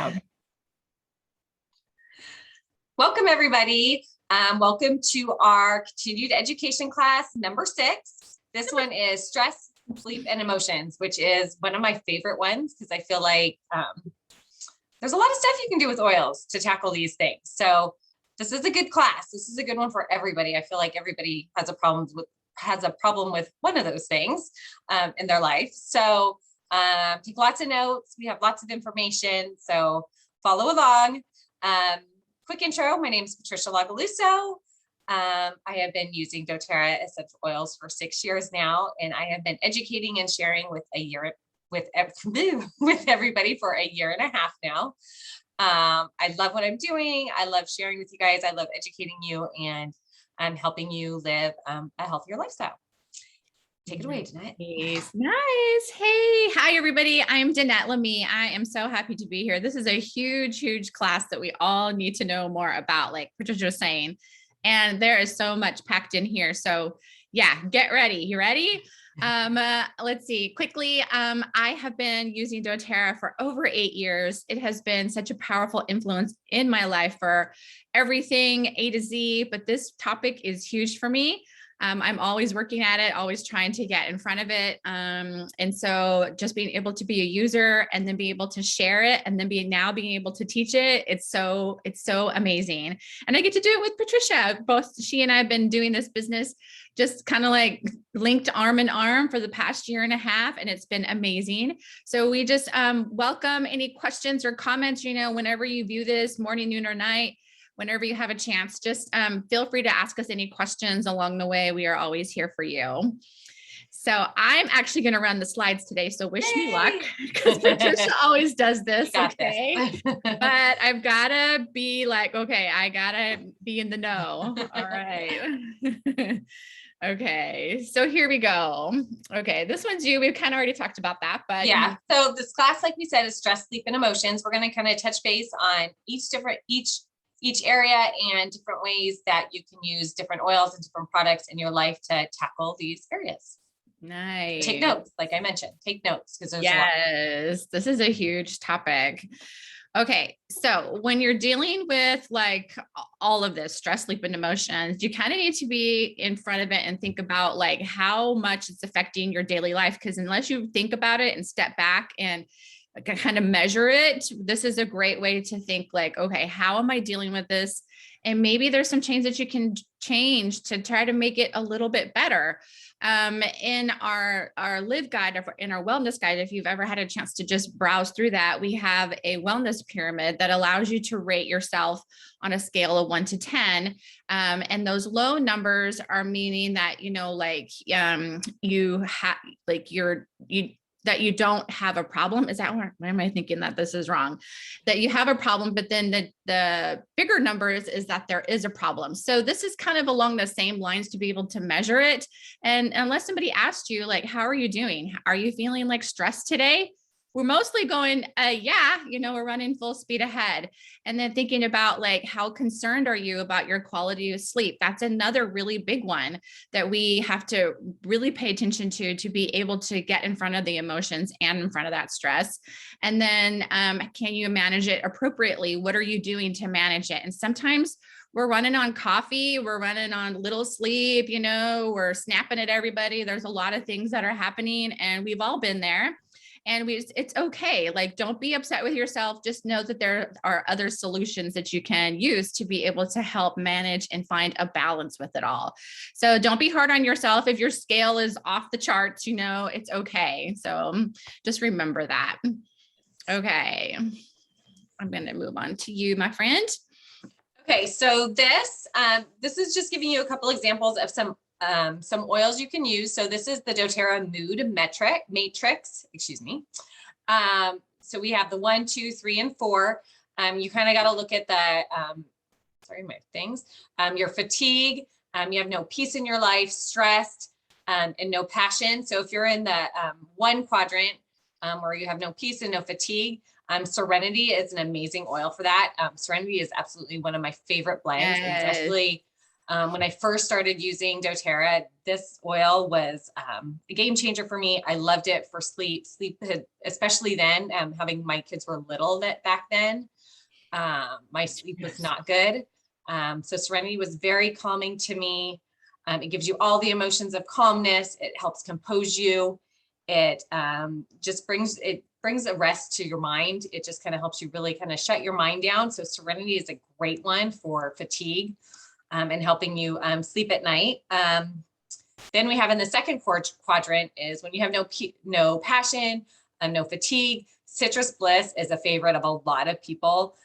No. Welcome, everybody. Welcome to our continued education class number 6. This one is stress, sleep, and emotions, which is one of my favorite ones because I feel like there's a lot of stuff you can do with oils to tackle these things. So this is a good class. This is a good one for everybody. I feel like everybody has a problem with one of those things in their life. So take lots of notes. We have lots of information. So follow along. Quick intro. My name is Patricia Lagaluso. I have been using doTERRA essential oils for 6 years now, and I have been educating and sharing with everybody for a year and a half now. I love what I'm doing. I love sharing with you guys. I love educating you, and I'm helping you live a healthier lifestyle. Take it away, Danette. Nice. Hey, hi, everybody. I'm Danette Lamy. I am so happy to be here. This is a huge, huge class that we all need to know more about, like Patricia was saying. And there is so much packed in here. So yeah, get ready. You ready? Let's see quickly. I have been using doTERRA for over 8 years. It has been such a powerful influence in my life for everything A to Z, but this topic is huge for me. I'm always working at it, always trying to get in front of it. And so just being able to be a user and then be able to share it and then being able to teach it. It's so amazing. And I get to do it with Patricia. Both she and I have been doing this business just kind of like linked arm in arm for the past year and a half. And it's been amazing. So we just welcome any questions or comments, whenever you view this, morning, noon, or night. Whenever you have a chance, just feel free to ask us any questions along the way. We are always here for you. So I'm actually going to run the slides today. So wish me luck, because Patricia always does this. Okay. But I've got to be like, okay, I got to be in the know. All right. Okay. So here we go. Okay. This one's you. We've kind of already talked about that, but yeah. So this class, like we said, is stress, sleep, and emotions. We're going to kind of touch base on each area and different ways that you can use different oils and different products in your life to tackle these areas. Nice. Take notes, like I mentioned, take notes because there's yes, this is a huge topic. Okay, so when you're dealing with like all of this stress, sleep, and emotions, you kind of need to be in front of it and think about like how much it's affecting your daily life. Because unless you think about it and step back and kind of measure it, this is a great way to think like, okay, how am I dealing with this? And maybe there's some change that you can change to try to make it a little bit better. In our live guide, in our wellness guide, if you've ever had a chance to just browse through that, we have a wellness pyramid that allows you to rate yourself on a scale of 1 to 10. And those low numbers are meaning that, that you don't have a problem. Is that why am I thinking that this is wrong? That you have a problem, but then the bigger numbers is that there is a problem. So this is kind of along the same lines to be able to measure it. And unless somebody asked you, like, how are you doing? Are you feeling like stressed today? We're mostly going, yeah, we're running full speed ahead. And then thinking about like, how concerned are you about your quality of sleep? That's another really big one that we have to really pay attention to be able to get in front of the emotions and in front of that stress. And then can you manage it appropriately? What are you doing to manage it? And sometimes we're running on coffee, we're running on little sleep, we're snapping at everybody. There's a lot of things that are happening, and we've all been there. And it's okay. Like, don't be upset with yourself. Just know that there are other solutions that you can use to be able to help manage and find a balance with it all. So don't be hard on yourself. If your scale is off the charts, it's okay. So just remember that. Okay. I'm going to move on to you, my friend. Okay. So this is just giving you a couple examples of some oils you can use. So this is the doTERRA Mood Matrix, excuse me. So we have the 1, 2, 3, and 4. You kind of got to look at the, your fatigue. You have no peace in your life, stressed, and no passion. So if you're in the 1 quadrant, where you have no peace and no fatigue, Serenity is an amazing oil for that. Serenity is absolutely one of my favorite blends, yes. especially When I first started using doTERRA, this oil was a game changer for me. I loved it for sleep, especially then, having my kids were little back then. My sleep was not good. So Serenity was very calming to me. It gives you all the emotions of calmness. It helps compose you. It just brings a rest to your mind. It just kind of helps you really kind of shut your mind down. So Serenity is a great one for fatigue and helping you sleep at night. Then we have in the second quadrant is when you have no passion, no fatigue. Citrus Bliss is a favorite of a lot of people.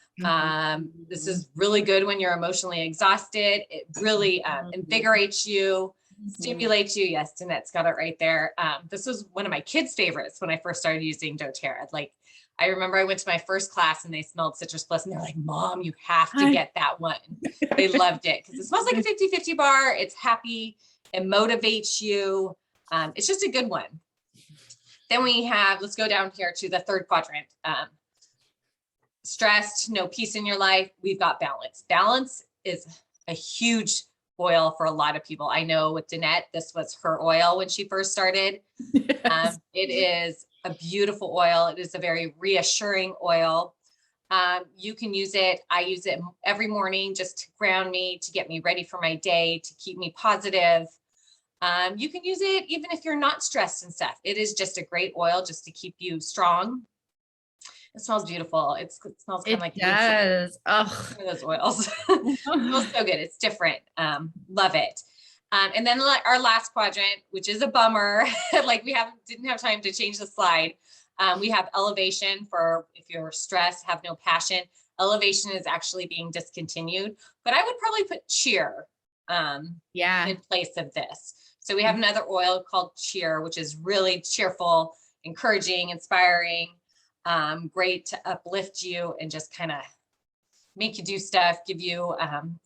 This is really good when you're emotionally exhausted. It really invigorates you, stimulates you. Yes, Danette's got it right there. This was one of my kids' favorites when I first started using doTERRA. Like, I remember I went to my first class and they smelled Citrus Bliss and they're like, Mom, you have to get that one. They loved it because it smells like a 50-50 bar. It's happy. It motivates you. It's just a good one. Then we have, let's go down here to the third quadrant. Stressed, no peace in your life. We've got balance. Balance is a huge oil for a lot of people. I know with Danette, this was her oil when she first started. Yes. It is a beautiful oil. It is a very reassuring oil. You can use it. I use it every morning just to ground me, to get me ready for my day, to keep me positive. You can use it even if you're not stressed and stuff. It is just a great oil just to keep you strong. It smells beautiful. It smells kind of like does. Oh, those oils. It smells so good. It's different. Love it. And then our last quadrant, which is a bummer, like we didn't have time to change the slide. We have elevation for if you're stressed, have no passion. Elevation is actually being discontinued, but I would probably put cheer in place of this. So we have another oil called cheer, which is really cheerful, encouraging, inspiring, great to uplift you and just kind of make you do stuff, give you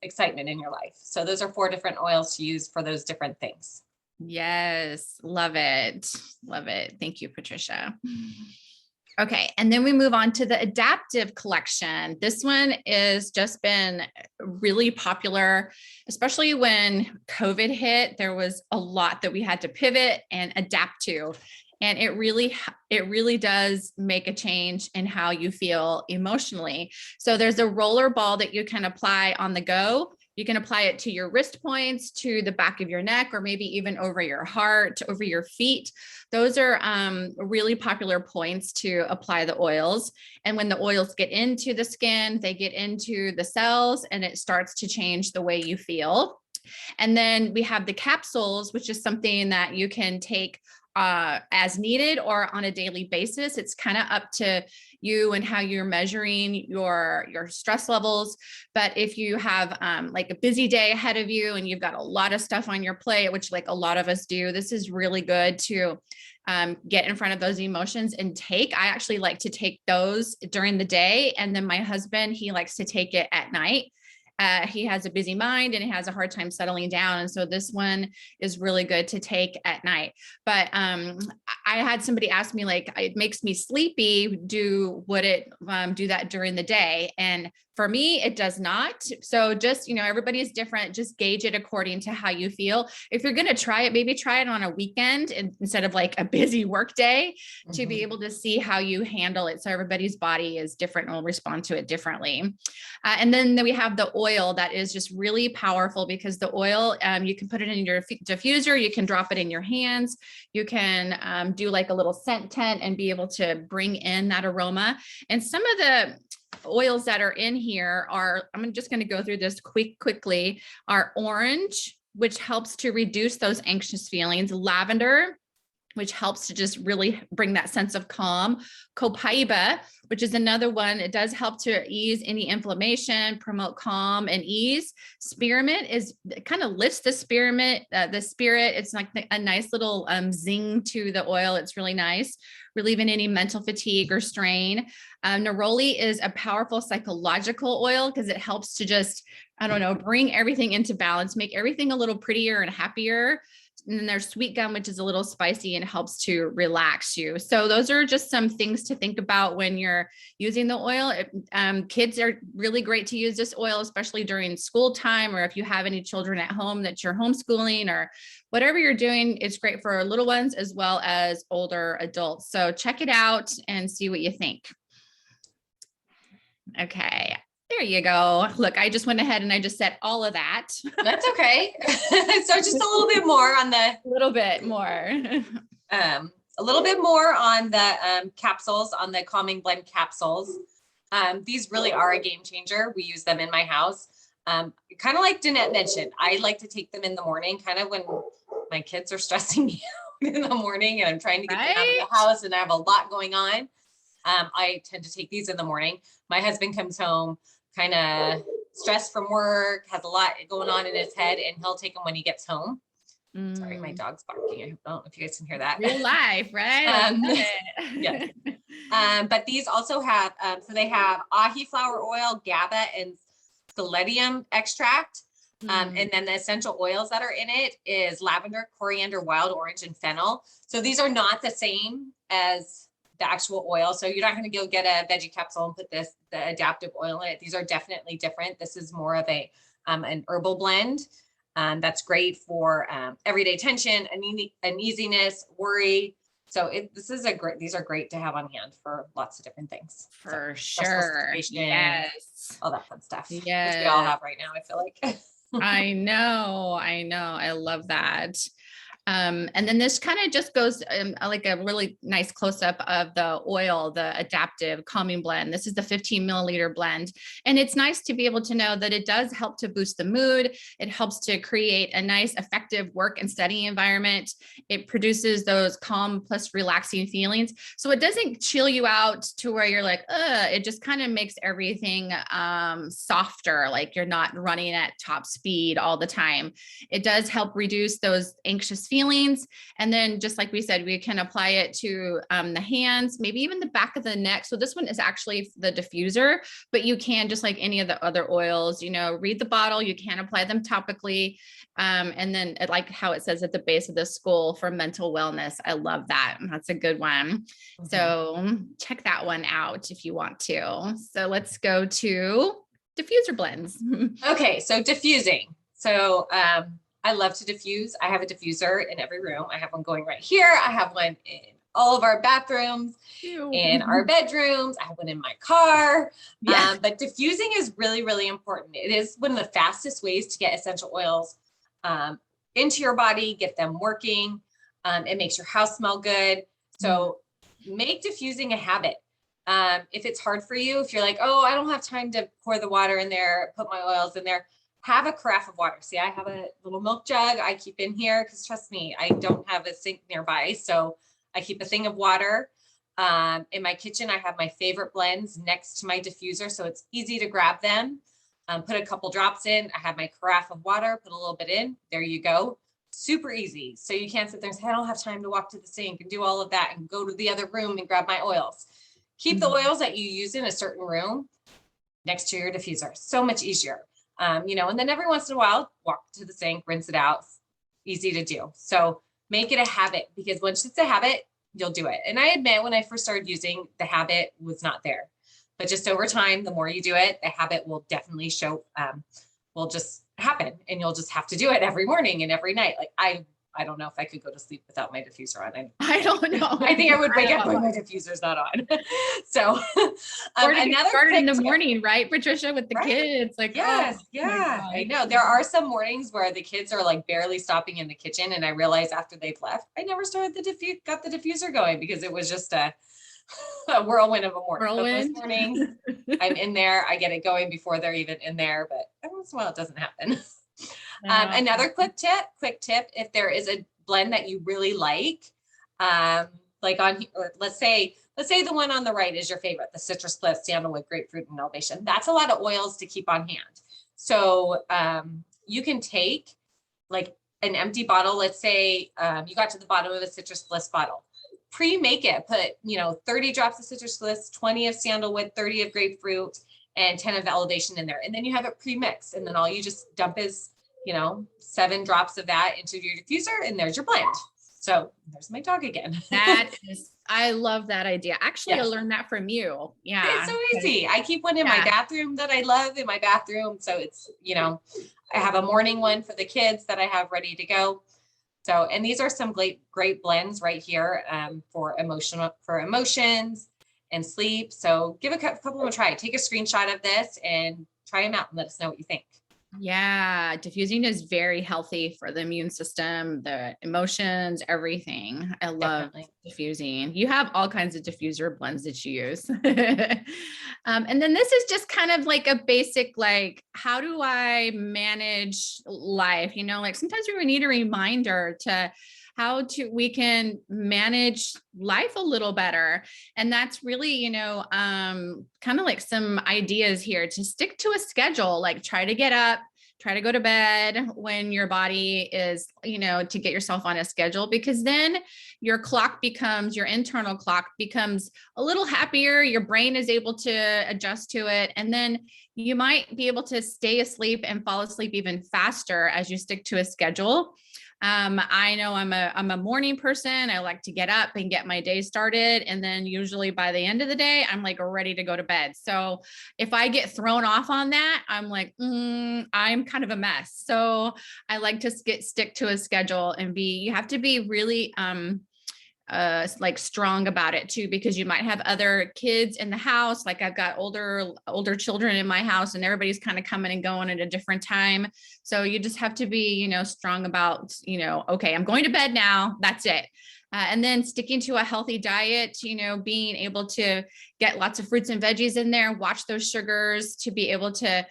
excitement in your life. So those are 4 different oils to use for those different things. Yes. Love it. Love it. Thank you, Patricia. Okay. And then we move on to the adaptive collection. This one is just been really popular, especially when COVID hit. There was a lot that we had to pivot and adapt to. And it really does make a change in how you feel emotionally. So there's a roller ball that you can apply on the go. You can apply it to your wrist points, to the back of your neck, or maybe even over your heart, over your feet. Those are really popular points to apply the oils. And when the oils get into the skin, they get into the cells and it starts to change the way you feel. And then we have the capsules, which is something that you can take as needed or on a daily basis. It's kind of up to you and how you're measuring your stress levels. But if you have like a busy day ahead of you and you've got a lot of stuff on your plate, which like a lot of us do, this is really good to get in front of those emotions and take. I actually like to take those during the day. And then my husband, he likes to take it at night. He has a busy mind and he has a hard time settling down. And so this one is really good to take at night. But I had somebody ask me, like, it makes me sleepy. Would it do that during the day? And for me, it does not. So just, everybody is different. Just gauge it according to how you feel. If you're going to try it, maybe try it on a weekend instead of like a busy work day to be able to see how you handle it. So everybody's body is different and will respond to it differently. And then we have the oil that is just really powerful because the oil, you can put it in your diffuser, you can drop it in your hands, you can do like a little scent tent and be able to bring in that aroma. And some of the oils that are in here I'm just going to go through this quickly, are orange, which helps to reduce those anxious feelings, lavender, which helps to just really bring that sense of calm. Copaiba, which is another one. It does help to ease any inflammation, promote calm and ease. Spearmint it kind of lifts the spirit. It's like a nice little zing to the oil. It's really nice, relieving any mental fatigue or strain. Neroli is a powerful psychological oil because it helps to just, bring everything into balance, make everything a little prettier and happier. And then there's sweet gum, which is a little spicy and helps to relax you. So those are just some things to think about when you're using the oil. Kids are really great to use this oil, especially during school time, or if you have any children at home that you're homeschooling or whatever you're doing. It's great for little ones as well as older adults. So check it out and see what you think. Okay. There you go. Look, I just went ahead and I just said all of that. That's okay. So just a little bit more on the A little bit more. Capsules, on the calming blend capsules. These really are a game changer. We use them in my house. Kind of like Danette mentioned, I like to take them in the morning, kind of when my kids are stressing me out in the morning and I'm trying to get them out of the house and I have a lot going on. I tend to take these in the morning. My husband comes home kind of stressed from work, has a lot going on in his head, and he'll take them when he gets home. Sorry, my dog's barking. I don't know if you guys can hear that. Real life, right? I love it. Yes. But these also have, so they have ahi flower oil, GABA, and selenium extract. And then the essential oils that are in it is lavender, coriander, wild orange, and fennel. So these are not the same as the actual oil. So you're not going to go get a veggie capsule and put the adaptive oil in it. These are definitely different. This is more of an herbal blend. That's great for everyday tension, uneasiness, worry. So these are great to have on hand for lots of different things. For sure. Yes. All that fun stuff. Yes. Which we all have right now, I feel like. I know. I love that. And then this kind of just goes like a really nice close up of the oil, the adaptive calming blend. This is the 15 milliliter blend. And it's nice to be able to know that it does help to boost the mood. It helps to create a nice, effective work and study environment. It produces those calm plus relaxing feelings. So it doesn't chill you out to where you're like, it just kind of makes everything softer, like you're not running at top speed all the time. It does help reduce those anxious feelings. And then just like we said, we can apply it to the hands, maybe even the back of the neck. So this one is actually the diffuser, but you can, just like any of the other oils, read the bottle, you can apply them topically. And then like how it says at the base of the skull for mental wellness. I love that. That's a good one. Mm-hmm. So check that one out if you want to. So let's go to diffuser blends. Okay. So diffusing. So, I love to diffuse. I have a diffuser in every room. I have one going right here. I have one in all of our bathrooms, in our bedrooms. I have one in my car. Yeah. But diffusing is really, really important. It is one of the fastest ways to get essential oils into your body, get them working. It makes your house smell good. So make diffusing a habit. If it's hard for you, if you're like, oh, I don't have time to pour the water in there, put my oils in there, have a carafe of water. See, I have a little milk jug I keep in here because trust me, I don't have a sink nearby. So I keep a thing of water. In my kitchen, I have my favorite blends next to my diffuser. So it's easy to grab them, put a couple drops in. I have my carafe of water, put a little bit in. There you go. Super easy. So you can't sit there and say, I don't have time to walk to the sink and do all of that and go to the other room and grab my oils. Keep the oils that you use in a certain room next to your diffuser. So much easier. And then every once in a while, walk to the sink, rinse it out. Easy to do. So make it a habit, because once it's a habit, you'll do it. And I admit when I first started using, the habit was not there, but just over time, the more you do it, the habit will definitely will just happen, and you'll just have to do it every morning and every night. Like I don't know if I could go to sleep without my diffuser on. I don't know. I think I would wake up when my diffuser's not on. So or to get started in the morning, right, Patricia, with the kids? Like, yes, I know. There are some mornings where the kids are like barely stopping in the kitchen, and I realize after they've left, I never started got the diffuser going because it was just a whirlwind of a morning. But this morning, I'm in there. I get it going before they're even in there, but every once in a while it doesn't happen. Another quick tip, if there is a blend that you really like let's say the one on the right is your favorite, the citrus bliss, sandalwood, grapefruit, and elevation. That's a lot of oils to keep on hand. So you can take like an empty bottle. Let's say you got to the bottom of a citrus bliss bottle, pre-make it, put 30 drops of citrus bliss, 20 of sandalwood, 30 of grapefruit, and 10 of elevation in there. And then you have it pre-mixed, and then all you just dump is you know, 7 drops of that into your diffuser, and there's your blend. So there's my dog again. I love that idea. Actually, I Yes. learned that from you. Yeah. It's so easy. I keep one in my bathroom that I love in my bathroom. So it's, you know, I have a morning one for the kids that I have ready to go. So, and these are some great blends right here for emotions and sleep. So give a couple of them a try. Take a screenshot of this and try them out and let us know what you think. Yeah, diffusing is very healthy for the immune system, the emotions, everything. I love diffusing. You have all kinds of diffuser blends that you use. And then this is just kind of like a basic, like, how do I manage life? You know, like sometimes we need a reminder to we can manage life a little better. And that's really, you know, kind of like some ideas here to stick to a schedule, like try to get up, try to go to bed when your body is, you know, to get yourself on a schedule, because then your internal clock becomes a little happier. Your brain is able to adjust to it. And then you might be able to stay asleep and fall asleep even faster as you stick to a schedule. I know I'm a morning person. I like to get up and get my day started. And then usually by the end of the day, I'm like ready to go to bed. So if I get thrown off on that, I'm like, I'm kind of a mess. So I like to stick to a schedule and you have to be really, like strong about it too, because you might have other kids in the house. Like I've got older children in my house, and everybody's kind of coming and going at a different time. So you just have to be, you know, strong about, you know, okay, I'm going to bed now. That's it. And then sticking to a healthy diet, you know, being able to get lots of fruits and veggies in there, watch those sugars to be able to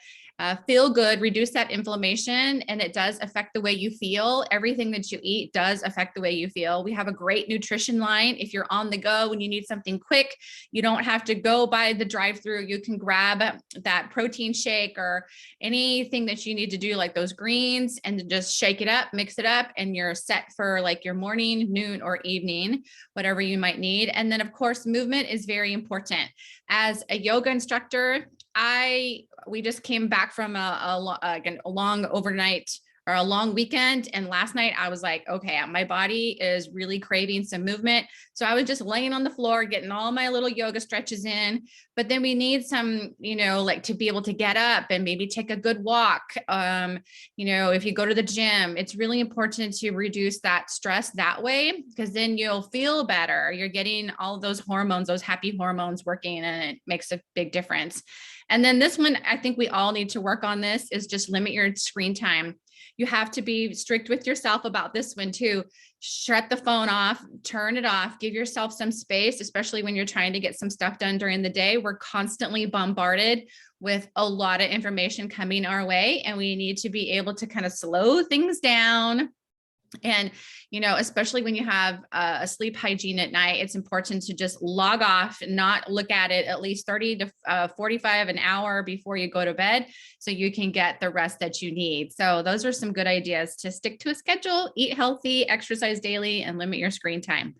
feel good, reduce that inflammation, and it does affect the way you feel. Everything that you eat does affect the way you feel. We have a great nutrition line. If you're on the go and you need something quick, you don't have to go by the drive-through. You can grab that protein shake or anything that you need to do, like those greens, and just shake it up, mix it up, and you're set for like your morning, noon, or evening, whatever you might need. And then of course, movement is very important. As a yoga instructor, we just came back from a long overnight or a long weekend. And last night I was like, okay, my body is really craving some movement. So I was just laying on the floor, getting all my little yoga stretches in. But then we need some, you know, like to be able to get up and maybe take a good walk. You know, if you go to the gym, it's really important to reduce that stress that way, because then you'll feel better. You're getting all of those hormones, those happy hormones working, and it makes a big difference. And then this one, I think we all need to work on this, is just limit your screen time. You have to be strict with yourself about this one too. Shut the phone off, turn it off, give yourself some space, especially when you're trying to get some stuff done during the day. We're constantly bombarded with a lot of information coming our way, and we need to be able to kind of slow things down. And, you know, especially when you have a sleep hygiene at night, it's important to just log off and not look at it at least 30 to 45 an hour before you go to bed, so you can get the rest that you need. So those are some good ideas to stick to a schedule, eat healthy, exercise daily, and limit your screen time.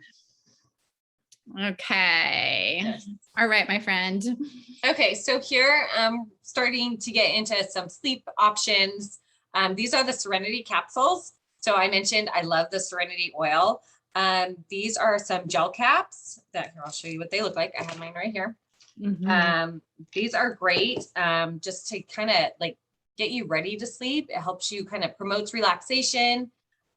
Okay. Yes. All right, my friend. Okay, so here I'm starting to get into some sleep options. These are the Serenity Capsules. So I mentioned I love the Serenity oil. These are some gel caps that here, I'll show you what they look like. I have mine right here. Mm-hmm. These are great just to kind of like get you ready to sleep. It helps you, kind of promotes relaxation.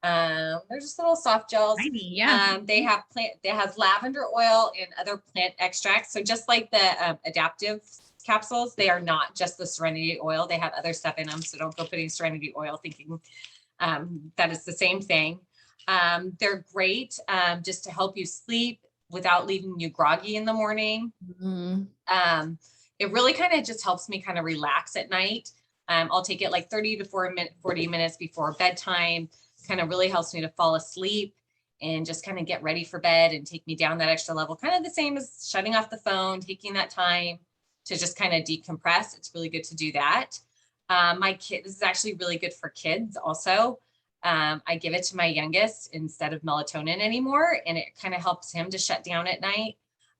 They're just little soft gels. Yeah. They has lavender oil and other plant extracts. So just like the adaptive capsules, they are not just the Serenity oil. They have other stuff in them. So don't go putting Serenity oil thinking that is the same thing. They're great just to help you sleep without leaving you groggy in the morning. Mm-hmm. It really kind of just helps me kind of relax at night. I'll take it like 30 to 40 minutes before bedtime. Kind of really helps me to fall asleep and just kind of get ready for bed and take me down that extra level. Kind of the same as shutting off the phone, taking that time to just kind of decompress. It's really good to do that. This is actually really good for kids also. I give it to my youngest instead of melatonin anymore, and it kind of helps him to shut down at night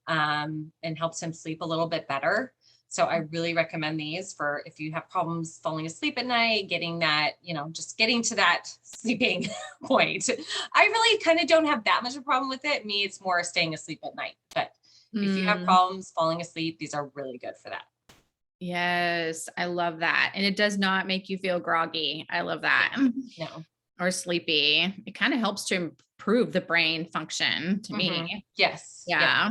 and helps him sleep a little bit better. So I really recommend these for if you have problems falling asleep at night, getting that, just getting to that sleeping point. I really kind of don't have that much of a problem with it. Me, it's more staying asleep at night. But if you have problems falling asleep, these are really good for that. Yes, I love that. And it does not make you feel groggy. I love that. No. Or sleepy. It kind of helps to improve the brain function to me. Yes. Yeah.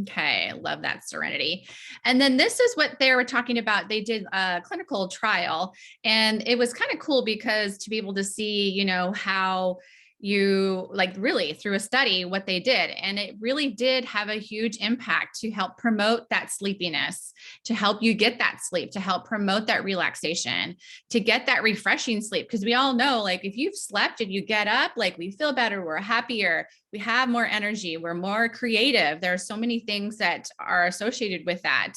Okay. Love that, Serenity. And then this is what they were talking about. They did a clinical trial, and it was kind of cool because to be able to see, how you like really through a study what they did, and it really did have a huge impact to help promote that sleepiness, to help you get that sleep, to help promote that relaxation, to get that refreshing sleep. Because we all know, like, if you've slept and you get up, like, we feel better, we're happier, we have more energy, we're more creative. There are so many things that are associated with that.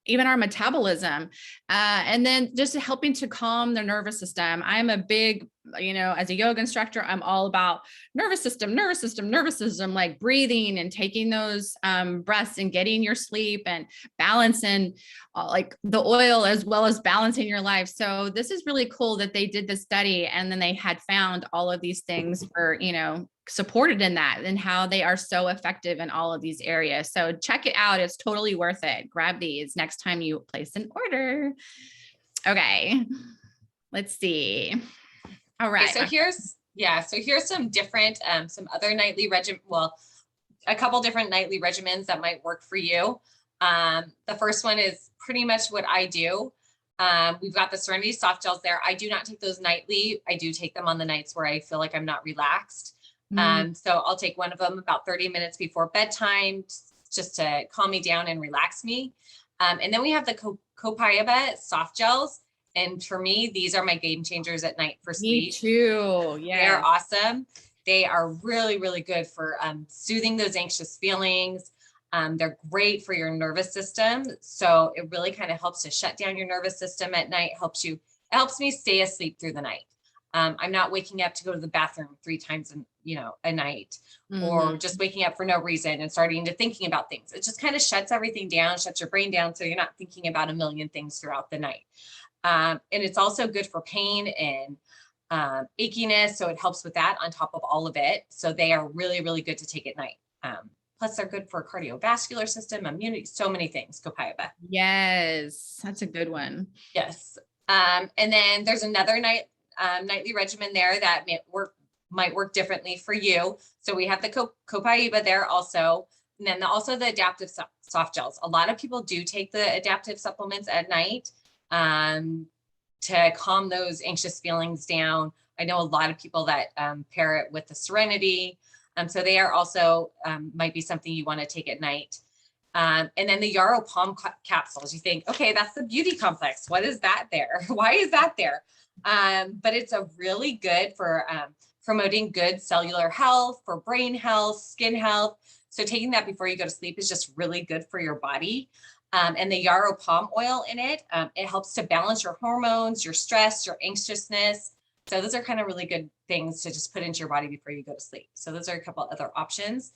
Even our metabolism, and then just helping to calm the nervous system. I'm a big, as a yoga instructor, I'm all about nervous system, like breathing and taking those breaths and getting your sleep and balancing like the oil as well as balancing your life. So this is really cool that they did this study, and then they had found all of these things for, supported in that, and how they are so effective in all of these areas. So check it out. It's totally worth it. Grab these next time you place an order. Okay. Let's see. All right. Okay, so here's some different, some other nightly a couple different nightly regimens that might work for you. The first one is pretty much what I do. We've got the Serenity soft gels there. I do not take those nightly. I do take them on the nights where I feel like I'm not relaxed. So I'll take one of them about 30 minutes before bedtime, just to calm me down and relax me. And then we have the Copaiba soft gels. And for me, these are my game changers at night for sleep. Me too. Yeah. They're awesome. They are really, really good for soothing those anxious feelings. They're great for your nervous system. So it really kind of helps to shut down your nervous system at night, it helps me stay asleep through the night. I'm not waking up to go to the bathroom 3 times a night, or just waking up for no reason and starting to thinking about things. It just kind of shuts everything down, shuts your brain down. So you're not thinking about a million things throughout the night. And it's also good for pain and achiness. So it helps with that on top of all of it. So they are really, really good to take at night. Plus they're good for cardiovascular system, immunity, so many things, Copaiba. Yes, that's a good one. Yes. And then there's another nightly regimen there that might work differently for you. So we have the Copaiba there also. And then also the adaptive soft gels. A lot of people do take the adaptive supplements at night to calm those anxious feelings down. I know a lot of people that pair it with the Serenity. So they are also might be something you want to take at night. And then the Yarrow Palm capsules. You think, okay, that's the beauty complex. What is that there? Why is that there? But it's a really good for promoting good cellular health, for brain health, skin health. So taking that before you go to sleep is just really good for your body. And the yarrow palm oil in it, it helps to balance your hormones, your stress, your anxiousness. So those are kind of really good things to just put into your body before you go to sleep. So those are a couple other options.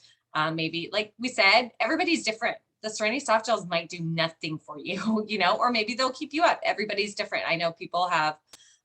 Maybe, like we said, everybody's different. The Serenity soft gels might do nothing for you, or maybe they'll keep you up. Everybody's different. I know people have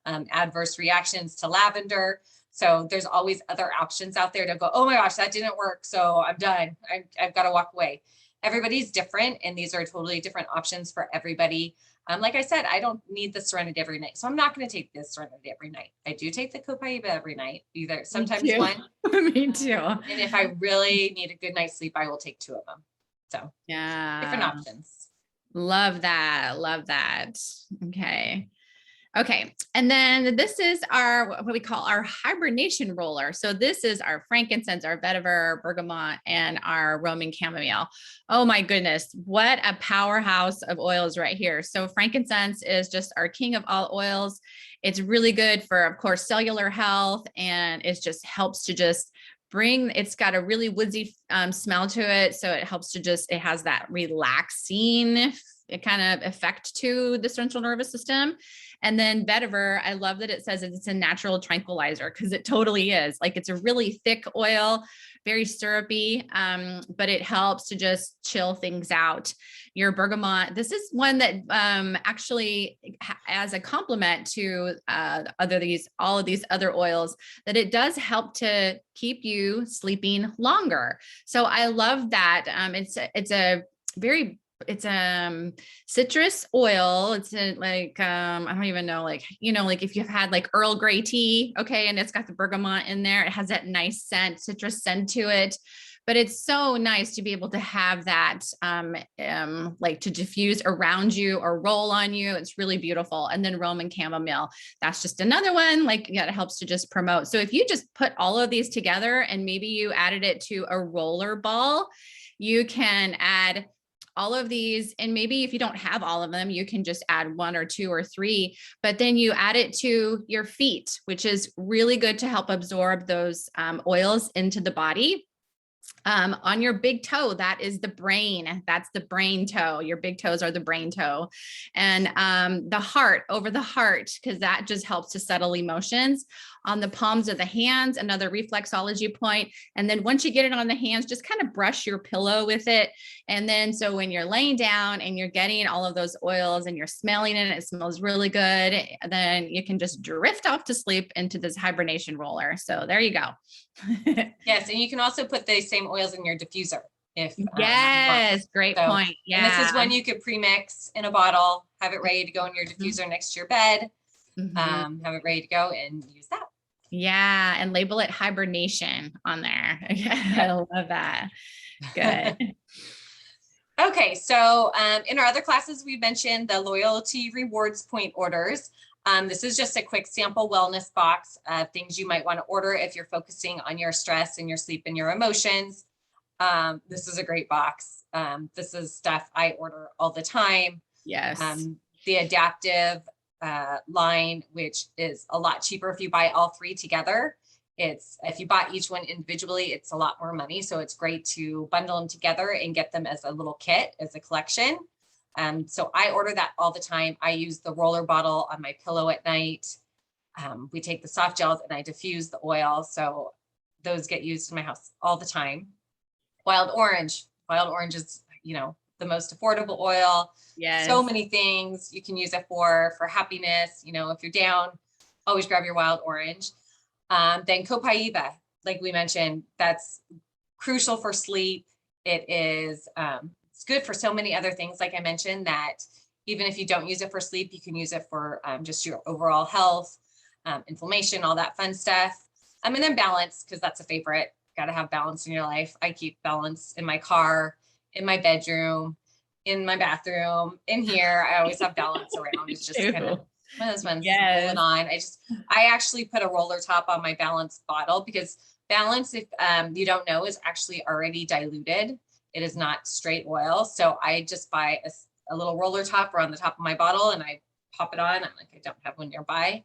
adverse reactions to lavender. So there's always other options out there to go, oh my gosh, that didn't work. So I'm done. I've got to walk away. Everybody's different. And these are totally different options for everybody. Like I said, I don't need the Serenity every night. So I'm not going to take this Serenity every night. I do take the Copaiba every night, either sometimes one. Me too. And if I really need a good night's sleep, I will take 2 of them. So yeah, different options. Love that. Love that. Okay. And then this is what we call our hibernation roller. So this is our frankincense, our vetiver, bergamot, and our Roman chamomile. Oh my goodness. What a powerhouse of oils right here. So frankincense is just our king of all oils. It's really good for, of course, cellular health. And it just helps to just it's got a really woodsy smell to it. So it helps to it has that relaxing kind of effect to the central nervous system. And then vetiver, I love that it says it's a natural tranquilizer, because it totally is. Like, it's a really thick oil, very syrupy, but it helps to just chill things out. Your bergamot, this is one that actually, as a complement to all of these other oils, that it does help to keep you sleeping longer. So I love that. It's citrus oil. It's like, I don't even know, like, like if you've had like Earl Grey tea, okay, and it's got the bergamot in there, it has that nice scent, citrus scent to it. But it's so nice to be able to have that, like, to diffuse around you or roll on you. It's really beautiful. And then Roman chamomile, that's just another one, like, yeah, it helps to just promote. So if you just put all of these together and maybe you added it to a roller ball, you can add all of these. And maybe if you don't have all of them, you can just add 1 or 2 or 3, but then you add it to your feet, which is really good to help absorb those oils into the body. On your big toe, that is the brain. That's the brain toe. Your big toes are the brain toe. And the heart, over the heart, because that just helps to settle emotions. On the palms of the hands, another reflexology point. And then once you get it on the hands, just kind of brush your pillow with it. And then, so when you're laying down and you're getting all of those oils and you're smelling it, it smells really good, then you can just drift off to sleep into this hibernation roller. So there you go. Yes, and you can also put the same oils in your diffuser if yes, great point. Yeah. And this is one you could pre-mix in a bottle, have it ready to go in your diffuser next to your bed, have it ready to go and use that. Yeah, and label it hibernation on there. I love that. Good. Okay, so in our other classes, we mentioned the loyalty rewards point orders. This is just a quick sample wellness box of things you might want to order if you're focusing on your stress and your sleep and your emotions. This is a great box. This is stuff I order all the time. Yes. The adaptive line, which is a lot cheaper if you buy all 3 together. If you bought each one individually, it's a lot more money. So it's great to bundle them together and get them as a little kit, as a collection. So I order that all the time. I use the roller bottle on my pillow at night. We take the soft gels and I diffuse the oil. So those get used in my house all the time. Wild orange is, the most affordable oil. Yes. So many things you can use it for happiness. If you're down, always grab your wild orange. Then copaiba, like we mentioned, that's crucial for sleep. It is, it's good for so many other things. Like I mentioned, that even if you don't use it for sleep, you can use it for just your overall health, inflammation, all that fun stuff. And then balance, because that's a favorite. Got to have balance in your life. I keep balance in my car, in my bedroom, in my bathroom, in here. I always have balance around. It's just kind of one of those ones. Yes. Roll it on. I actually put a roller top on my balance bottle, because balance, if you don't know, is actually already diluted. It is not straight oil. So I just buy a little roller top on the top of my bottle and I pop it on. I'm like, I don't have one nearby.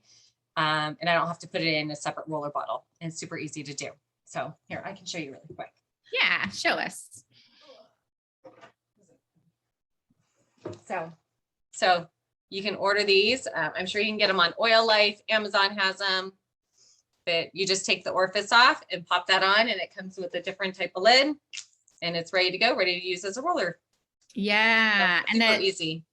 And I don't have to put it in a separate roller bottle. And it's super easy to do. So here, I can show you really quick. Yeah, show us. So you can order these. I'm sure you can get them on Oil Life. Amazon has them. But you just take the orifice off and pop that on, and it comes with a different type of lid, and it's ready to go, ready to use as a roller. Yeah, so super easy.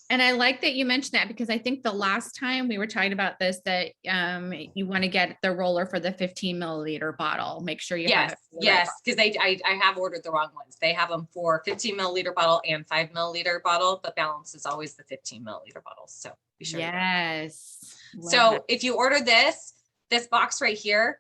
And I like that you mentioned that, because I think the last time we were talking about this, that you want to get the roller for the 15 milliliter bottle. Make sure you have it. Yes, because I have ordered the wrong ones. They have them for 15 milliliter bottle and 5 milliliter bottle, but balance is always the 15 milliliter bottles. So be sure. Yes. So if you order this box right here,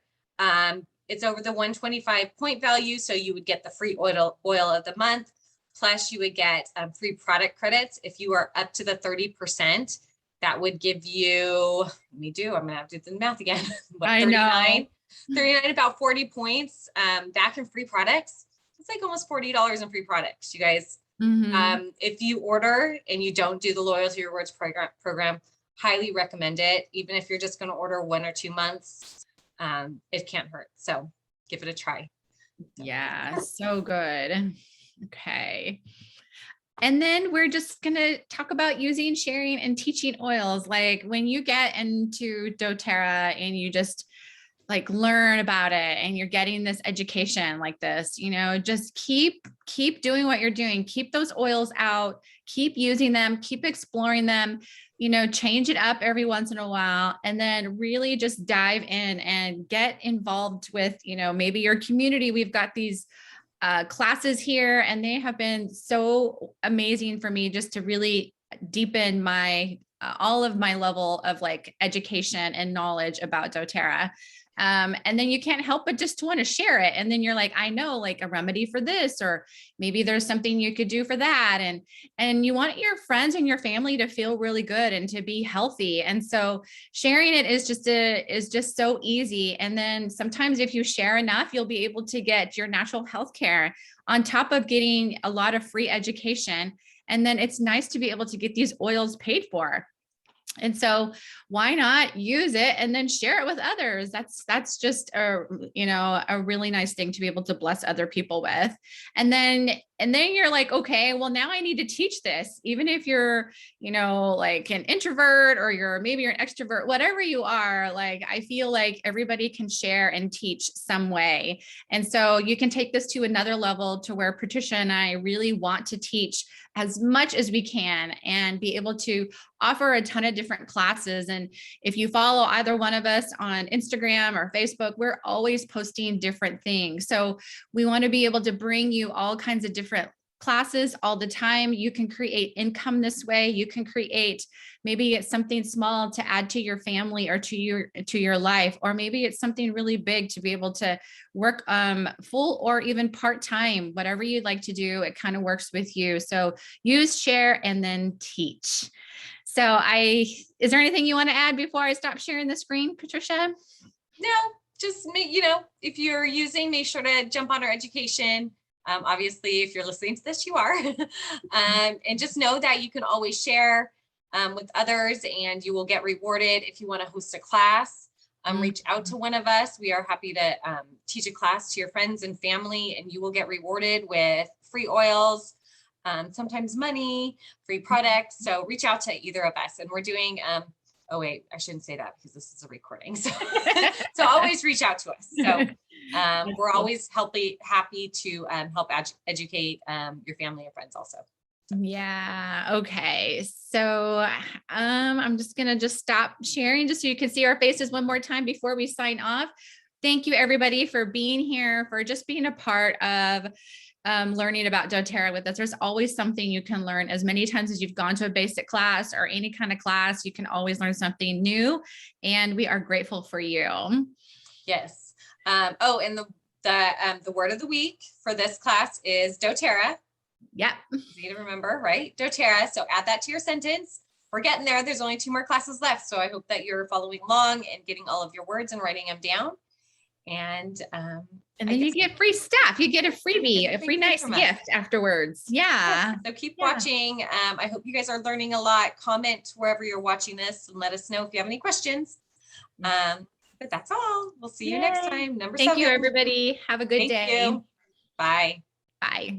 it's over the 125 point value. So you would get the free oil of the month. Plus you would get free product credits. If you are up to the 30%, that would give you, I'm gonna have to do the math again. What, 39, 39, about 40 points back in free products. It's like almost $40 in free products, you guys. If you order and you don't do the loyalty rewards program, highly recommend it. Even if you're just going to order 1 or 2 months, it can't hurt. So give it a try. Yeah, so good. Okay. And then we're just going to talk about using, sharing, and teaching oils. Like when you get into doTERRA and you just like learn about it and you're getting this education like this, just keep doing what you're doing. Keep those oils out, keep using them, keep exploring them, change it up every once in a while, and then really just dive in and get involved with, maybe your community. We've got these classes here, and they have been so amazing for me just to really deepen my all of my level of like education and knowledge about doTERRA. And then you can't help but just to want to share it. And then you're like, I know like a remedy for this, or maybe there's something you could do for that. And you want your friends and your family to feel really good and to be healthy. And so sharing it is just so easy. And then sometimes if you share enough, you'll be able to get your natural health care on top of getting a lot of free education. And then it's nice to be able to get these oils paid for. And so why not use it and then share it with others? That's just a really nice thing to be able to bless other people with. And then you're like, okay, well, now I need to teach this, even if you're, like an introvert, or maybe you're an extrovert, whatever you are. Like, I feel like everybody can share and teach some way. And so you can take this to another level, to where Patricia and I really want to teach as much as we can and be able to offer a ton of different classes. And if you follow either one of us on Instagram or Facebook, we're always posting different things. So we want to be able to bring you all kinds of different classes all the time. You can create income this way. You can create, maybe it's something small to add to your family or to your life, or maybe it's something really big to be able to work full or even part-time, whatever you'd like to do. It kind of works with you. So use, share, and then teach. So is there anything you want to add before I stop sharing the screen, Patricia? No, just if you're using, make sure to jump on our education. Obviously, if you're listening to this, you are. And just know that you can always share with others, and you will get rewarded. If you want to host a class, reach out to one of us. We are happy to teach a class to your friends and family, and you will get rewarded with free oils, sometimes money, free products. So reach out to either of us. And we're doing, oh wait, I shouldn't say that because this is a recording. So, so always reach out to us. So we're always happy to help educate your family and friends also. Yeah. Okay. So I'm just going to stop sharing just so you can see our faces one more time before we sign off. Thank you everybody for being here, for just being a part of learning about doTERRA with us. There's always something you can learn. As many times as you've gone to a basic class or any kind of class, you can always learn something new. And we are grateful for you. Yes. Oh, and the word of the week for this class is doTERRA. Yep. Easy to remember, right? doTERRA. So add that to your sentence. We're getting there. There's only 2 more classes left. So I hope that you're following along and getting all of your words and writing them down. And then you get free stuff. You get a freebie, a free nice gift afterwards. Yeah. So keep watching. I hope you guys are learning a lot. Comment wherever you're watching this and let us know if you have any questions. But that's all. We'll see you next time. Number 7. Thank you, everybody. Have a good day. Thank you. Bye. Bye.